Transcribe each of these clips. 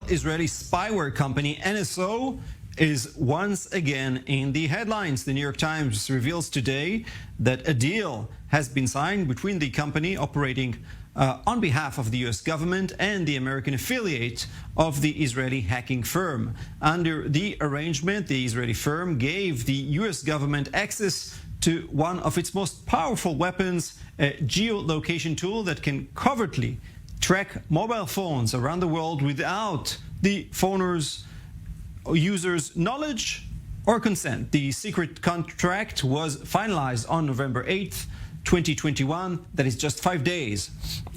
Israeli spyware company NSO is once again in the headlines. The New York Times reveals today that a deal has been signed between the company operating on behalf of the US government and the American affiliate of the Israeli hacking firm. Under the arrangement, the Israeli firm gave the US government access to one of its most powerful weapons, a geolocation tool that can covertly track mobile phones around the world without the phoner's users' knowledge or consent. The secret contract was finalized on November 8th, 2021. That is just 5 days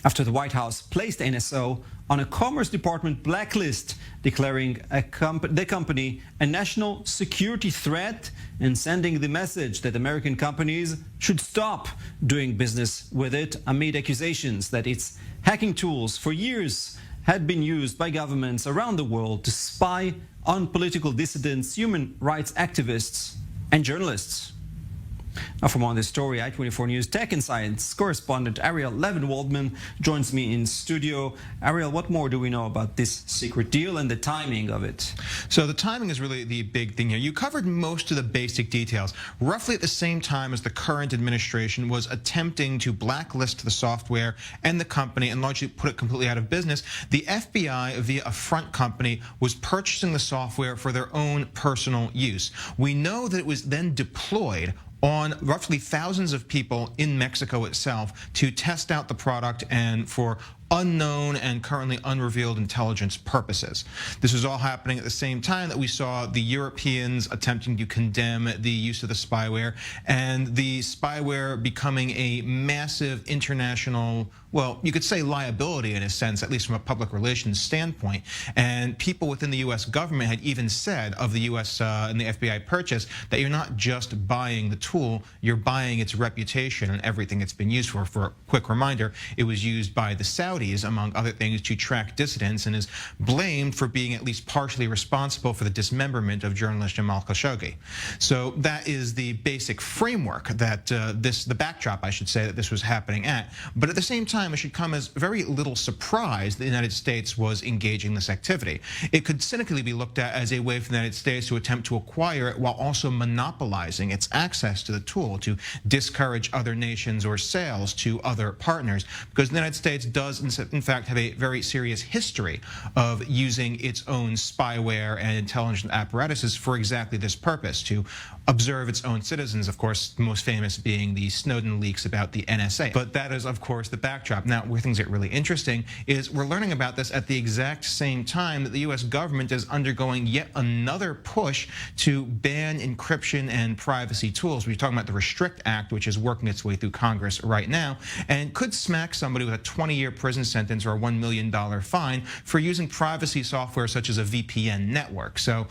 after the White House placed NSO on a Commerce Department blacklist, declaring the company a national security threat and sending the message that American companies should stop doing business with it amid accusations that its hacking tools for years had been used by governments around the world to spy on political dissidents, human rights activists, and journalists. Now, for more on this story, I24 News Tech and Science correspondent Ariel Levin-Waldman joins me in studio. Ariel, what more do we know about this secret deal and the timing of it? So the timing is really the big thing here. You covered most of the basic details. Roughly at the same time as the current administration was attempting to blacklist the software and the company and largely put it completely out of business, the FBI, via a front company, was purchasing the software for their own personal use. We know that it was then deployed on roughly thousands of people in Mexico itself to test out the product and for unknown and currently unrevealed intelligence purposes. This was all happening at the same time that we saw the Europeans attempting to condemn the use of the spyware and the spyware becoming a massive international, well, you could say liability in a sense, at least from a public relations standpoint. And people within the US government had even said of the US and the FBI purchase that you're not just buying the tool, you're buying its reputation and everything it's been used for. For a quick reminder, it was used by the Saudis, among other things, to track dissidents and is blamed for being at least partially responsible for the dismemberment of journalist Jamal Khashoggi. So that is the basic framework that the backdrop, I should say, that this was happening at. But at the same time, it should come as very little surprise that the United States was engaging this activity. It could cynically be looked at as a way for the United States to attempt to acquire it while also monopolizing its access to the tool to discourage other nations or sales to other partners, because the United States does in fact have a very serious history of using its own spyware and intelligence apparatuses for exactly this purpose, to observe its own citizens, of course, the most famous being the Snowden leaks about the NSA. But that is, of course, the backdrop. Now, where things get really interesting is we're learning about this at the exact same time that the US government is undergoing yet another push to ban encryption and privacy tools. We're talking about the Restrict Act, which is working its way through Congress right now, and could smack somebody with a 20-year prison sentence or a $1 million fine for using privacy software such as a VPN network. So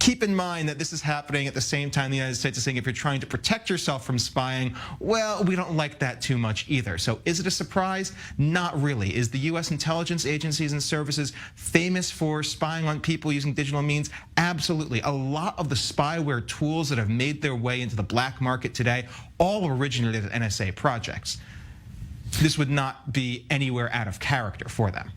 keep in mind that this is happening at the same time the United States is saying if you're trying to protect yourself from spying, well, we don't like that too much either. So is it a surprise? Not really. Is the US intelligence agencies and services famous for spying on people using digital means? Absolutely. A lot of the spyware tools that have made their way into the black market today all originated at NSA projects. This would not be anywhere out of character for them.